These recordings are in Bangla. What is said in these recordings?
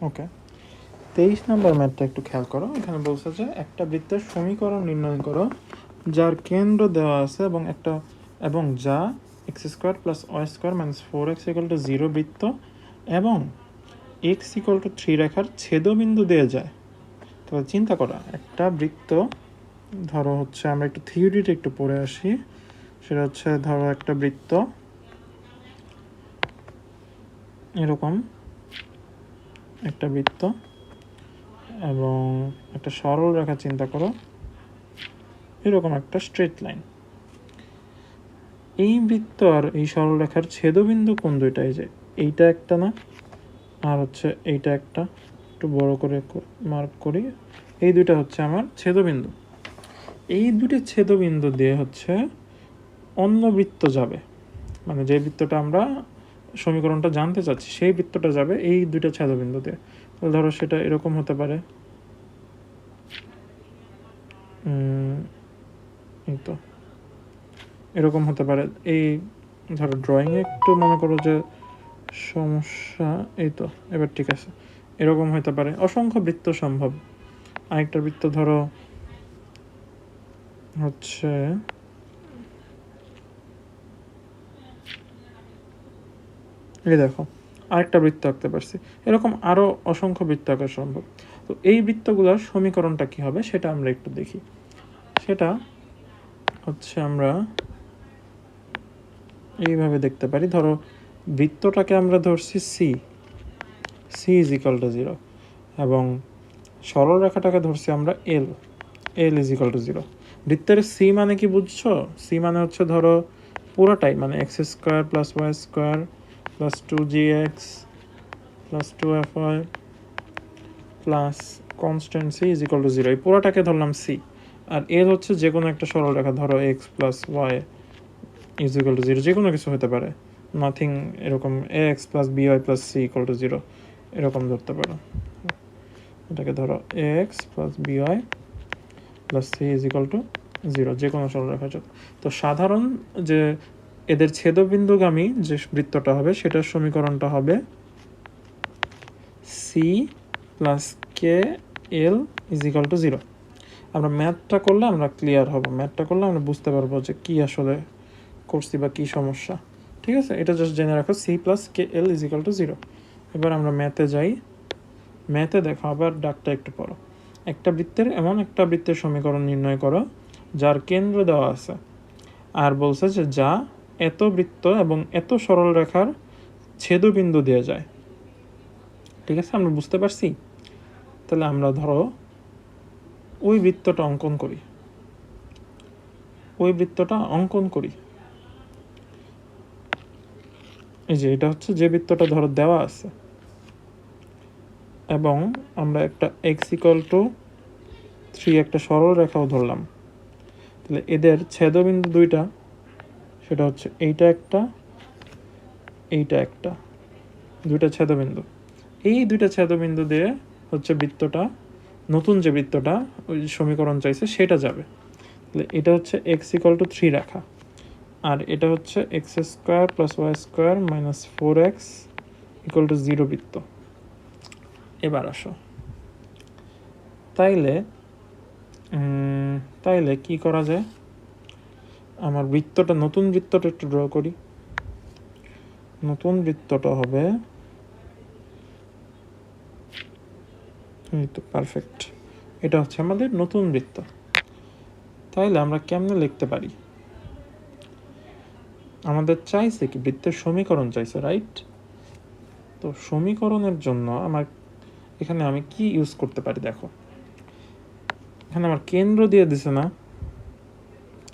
ওকে, 23 নম্বর ম্যাথটা একটু খেয়াল করো। এখানে বলছে যে একটা বৃত্তের সমীকরণ নির্ণয় করো যার কেন্দ্র দেওয়া আছে এবং যা x square plus y square minus 4x = 0 বৃত্ত এবং x = 3 রেখার ছেদবিন্দু দিয়ে যায়। তাহলে চিন্তা করা, একটা বৃত্ত ধরো হচ্ছে, আমরা একটু থিওরিটা একটু পড়ে আসি। সেটা হচ্ছে, ধরো একটা বৃত্ত এরকম একটা বৃত্ত এবং একটা সরল রেখা চিন্তা করো, এরকম একটা স্ট্রেট লাইন। এই বৃত্ত আর এই সরল রেখার ছেদবিন্দু কোন দুইটা? এই যে এইটা একটা না, আর হচ্ছে এইটা একটা, একটু বড় করে মার্ক করি। এই দুইটা হচ্ছে আমার ছেদবিন্দু। এই দুটি ছেদবিন্দু দিয়ে হচ্ছে অন্য বৃত্ত যাবে, মানে যে বৃত্তটা আমরা সমীকরণটা জানতে চাচ্ছি সেই বৃত্তটা যাবে এই দুইটা ছেদবিন্দু দিয়ে। তাহলে ধরো সেটা এরকম হতে পারে, এই তো এরকম হতে পারে। এই ধরো ড্রয়িংয়ে একটু মনে করো যে সমস্যা, এই তো এবার ঠিক আছে। এরকম হতে পারে, অসংখ্য বৃত্ত সম্ভব। আরেকটা বৃত্ত ধরো হচ্ছে এই দেখো, আরেকটা বৃত্ত আঁকতে পারছি। এরকম আরও অসংখ্য বৃত্ত আঁকা সম্ভব। তো এই বৃত্তগুলোর সমীকরণটা কি হবে সেটা আমরা একটু দেখি। সেটা হচ্ছে আমরা এইভাবে দেখতে পারি। ধরো বৃত্তটাকে আমরা ধরছি সি = 0 এবং সরল রেখাটাকে ধরছি আমরা এল = 0। বৃত্তের সি মানে কি বুঝছো? সি মানে হচ্ছে ধরো পুরোটাই, মানে x² + y² + 2gx + 2fy plus constant c = 0, এই পুরোটাকে ধরলাম সি। আর এল হচ্ছে যে কোনো একটা সরল রেখা, ধরো x + y = 0, যে কোনো কিছু হতে পারে, নাথিং, এরকম ax + by + c = 0 এরকম ধরতে পারো। এটাকে ধরো ax + by + c = 0, যে কোনো সরল রেখা। তো সাধারণ যে এদের ছেদবিন্দুগামী যে বৃত্তটা হবে সেটার সমীকরণটা হবে c + kl = 0। আমরা ম্যাথটা করলে আমরা ক্লিয়ার হব, ম্যাথটা করলে আমরা বুঝতে পারবো যে কি আসলে করছি বা কি সমস্যা। ঠিক আছে, এটা জাস্ট জেনে রাখো, c + kl = 0। এবার আমরা ম্যাথে যাই। ম্যাথে দেখো, আবার ডাকটা একটু পড়ো। একটা বৃত্তের সমীকরণ নির্ণয় করো যার কেন্দ্র দেওয়া আছে, আর বলছে যে যা এত বৃত্ত এবং এত সরল রেখার ছেদবিন্দু দিয়ে যায়। ঠিক আছে, আমরা বুঝতে পারছি। তাহলে আমরা ধরো ওই বৃত্তটা অঙ্কন করি। এই যে এটা হচ্ছে যে বৃত্তটা ধরো দেওয়া আছে, এবং আমরা একটা x = 3 একটা সরল রেখাও ধরলাম। তাহলে এদের ছেদবিন্দু দুইটা, সেটা হচ্ছে এইটা একটা, দুইটা ছেদবিন্দু। এই দুইটা ছেদবিন্দু দিয়ে হচ্ছে বৃত্তটা, নতুন যে বৃত্তটা ওই সমীকরণ চাইছে সেটা যাবে। তাহলে এটা হচ্ছে x = 3 রেখা, আর এটা হচ্ছে x² + y² - 4x = 0 বৃত্ত। এবার আসো, তাইলে কি করা যায়? আমার নতুন বৃত্তটা একটু ড্র করি। নতুন বৃত্তটা হবে এই তো, পারফেক্ট। এটা হচ্ছে আমাদের নতুন বৃত্ত। তাইলে আমরা কেমনে লিখতে পারি? আমাদের চাইছে কি, বৃত্তের সমীকরণ চাইছে, রাইট? তো সমীকরণের জন্য এখানে আমি কি ইউজ করতে পারি দেখো। এখানে আমার কেন্দ্র দিয়ে দিছে না,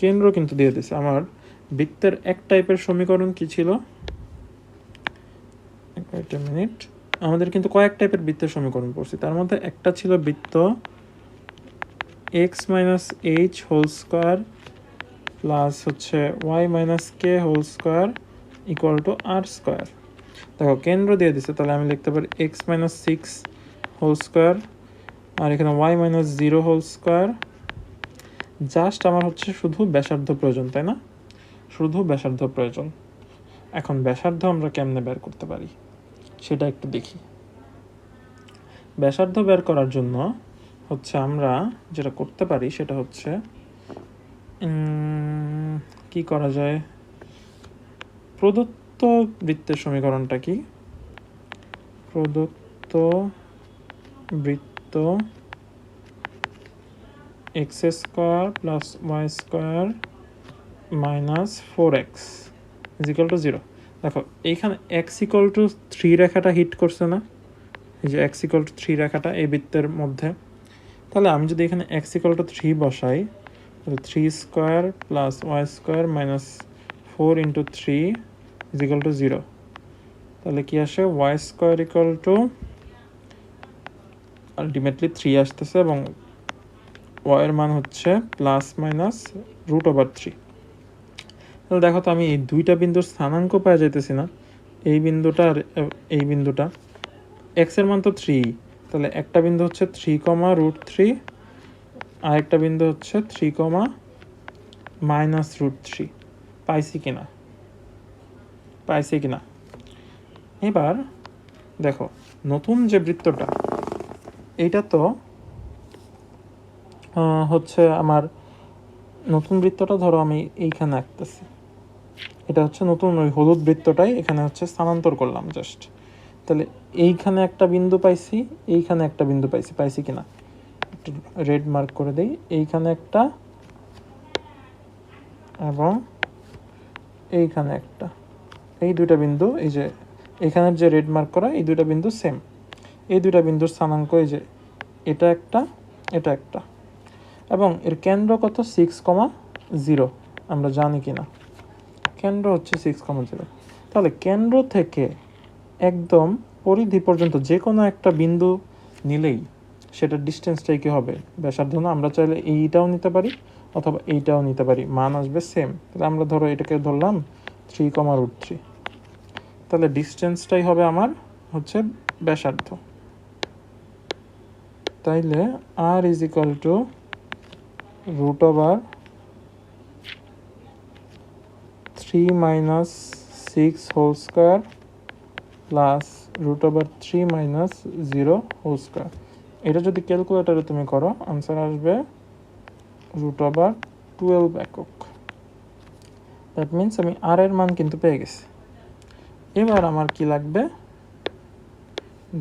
কেন্দ্র কিন্তু দিয়ে দিছে। আমার বৃত্তের এক টাইপের সমীকরণ কি ছিল, আমাদের কিন্তু কয়েক টাইপের বৃত্তের সমীকরণ পড়ছি। তার মধ্যে একটা ছিল বৃত্ত x - h² প্লাস হচ্ছে y - k² = r²। দেখো কেন্দ্র দিয়ে দিছে, তাহলে আমি লিখতে পারি x - 6² আর এখানে y - 0²। জাস্ট আমার হচ্ছে শুধু ব্যাসার্ধ প্রয়োজন, তাই না? শুধু ব্যাসার্ধ প্রয়োজন। এখন ব্যাসার্ধ আমরা কেমনে বের করতে পারি সেটা একটু দেখি। ব্যাসার্ধ বের করার জন্য হচ্ছে আমরা যেটা করতে পারি সেটা হচ্ছে কি করা যায়, প্রদত্ত বৃত্তের সমীকরণটা কি, প্রদত্ত বৃত্ত x square plus y square minus 4x is equal to 0। দেখো এইখানে এক্স ইকুয়াল টু 3 রেখাটা হিট করছে না, এই যে এক্স ইকুয়াল টু 3 রেখাটা এই বৃত্তের মধ্যে। তাহলে আমি যদি এখানে এক্স ইকুয়াল টু 3 বসাই, তাহলে 3 square plus y square minus 4 into 3 is equal to 0। তাহলে কি আসে, y square equal to ultimately 3 আসতেছে এবং ওয়াইয়ের মান হচ্ছে প্লাস মাইনাস √/3। তাহলে দেখো তো আমি এই দুইটা বিন্দুর স্থানাঙ্ক পাওয়া যাইতেছি না, এই বিন্দুটা আর এই বিন্দুটা। এক্সের মান তো 3, তাহলে একটা বিন্দু হচ্ছে 3, আর একটা বিন্দু হচ্ছে 3, -√3। পাইছি কিনা, পাইছি কিনা। এবার দেখো নতুন যে বৃত্তটা, এইটা তো হচ্ছে আমার নতুন বৃত্তটা, ধরো আমি এইখানে আঁকতেছি, এটা হচ্ছে নতুন ওই হলুদ বৃত্তটাই এখানে হচ্ছে স্থানান্তর করলাম জাস্ট। তাহলে এইখানে একটা বিন্দু পাইছি, এইখানে একটা বিন্দু পাইছি, পাইছি কিনা একটু রেড মার্ক করে দেই, এইখানে একটা এবং এইখানে একটা, এই দুইটা বিন্দু, এই যে এখানের যে রেড মার্ক করা এই দুইটা বিন্দু সেম। এই দুইটা বিন্দুর স্থানাঙ্ক এই যে এটা একটা, এটা একটা, এবং এর কেন্দ্র কত 6,0 আমরা জানি কিনা, কেন্দ্র হচ্ছে 6,0। তাহলে কেন্দ্র থেকে একদম পরিধি পর্যন্ত যে কোনো একটা বিন্দু নিলেই সেটার ডিস্টেন্সটাই কি হবে, ব্যাসার্ধ না। আমরা চাইলে এইটাও নিতে পারি অথবা এইটাও নিতে পারি, মান আসবে সেম। তাহলে আমরা ধরো এটাকে ধরলাম 3,√3, তাহলে ডিস্টেন্সটাই হবে আমার হচ্ছে ব্যাসার্ধ। তাইলে r is equal to √3 - 6 whole square plus √3 - 0 whole square. এটা যদি ক্যালকুলেটারে তুমি করো আনসার আসবে √12 একক। দ্যাট মিনস আমি আর এর মান কিন্তু পেয়ে গেছি। এবার আমার কি লাগবে,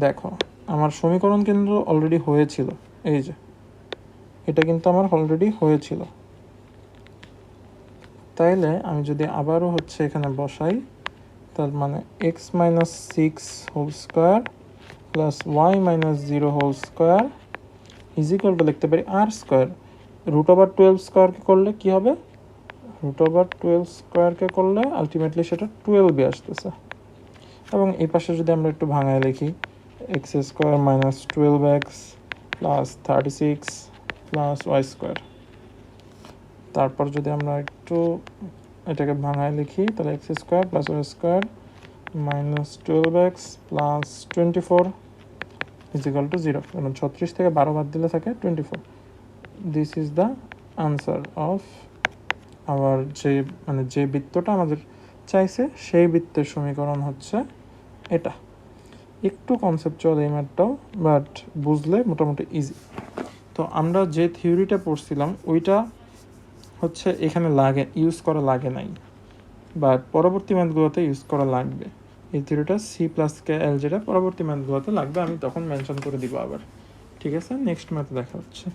দেখো আমার সমীকরণ কিন্তু অলরেডি হয়েছিল, এই যে এটা কিন্তু আমার অলরেডি হয়েছিল। তাইলে আমি যদি আবারও হচ্ছে এখানে বসাই, তার মানে x - 6 whole square plus y - 0 whole square is equal to লিখতে পারি r স্কোয়ার। √12 স্কোয়ারকে করলে কি হবে, √12 স্কোয়ারকে করলে আলটিমেটলি সেটা 12 আসতেছে। এবং এই পাশে যদি আমরা একটু ভাঙায় লিখি, x square minus 12x plus 36 plus y square. তারপর যদি আমরা একটু এটাকে ভাঙায় লিখি, তাহলে x square plus y square minus 12x plus 24 is equal to 0। কারণ 36 থেকে 12 বাদ দিলে থাকে 24। This is the answer of আবার যে বৃত্তটা আমাদের চাইছে সেই বৃত্তের সমীকরণ হচ্ছে এটা। একটু কনসেপচুয়াল এই ম্যাথটাও, বাট বুঝলে মোটামুটি ইজি। তো আমরা যে থিওরিটা পড়ছিলাম ওইটা হচ্ছে এখানে ইউজ করা লাগে নাই, বাট পরবর্তী ম্যাথগুলোতে ইউজ করা লাগবে। এই থিওরিটা C++ যেটা পরবর্তী ম্যাথগুলোতে লাগবে, আমি তখন মেনশন করে দিব আবার। ঠিক আছে, নেক্সট ম্যাথে দেখা হচ্ছে।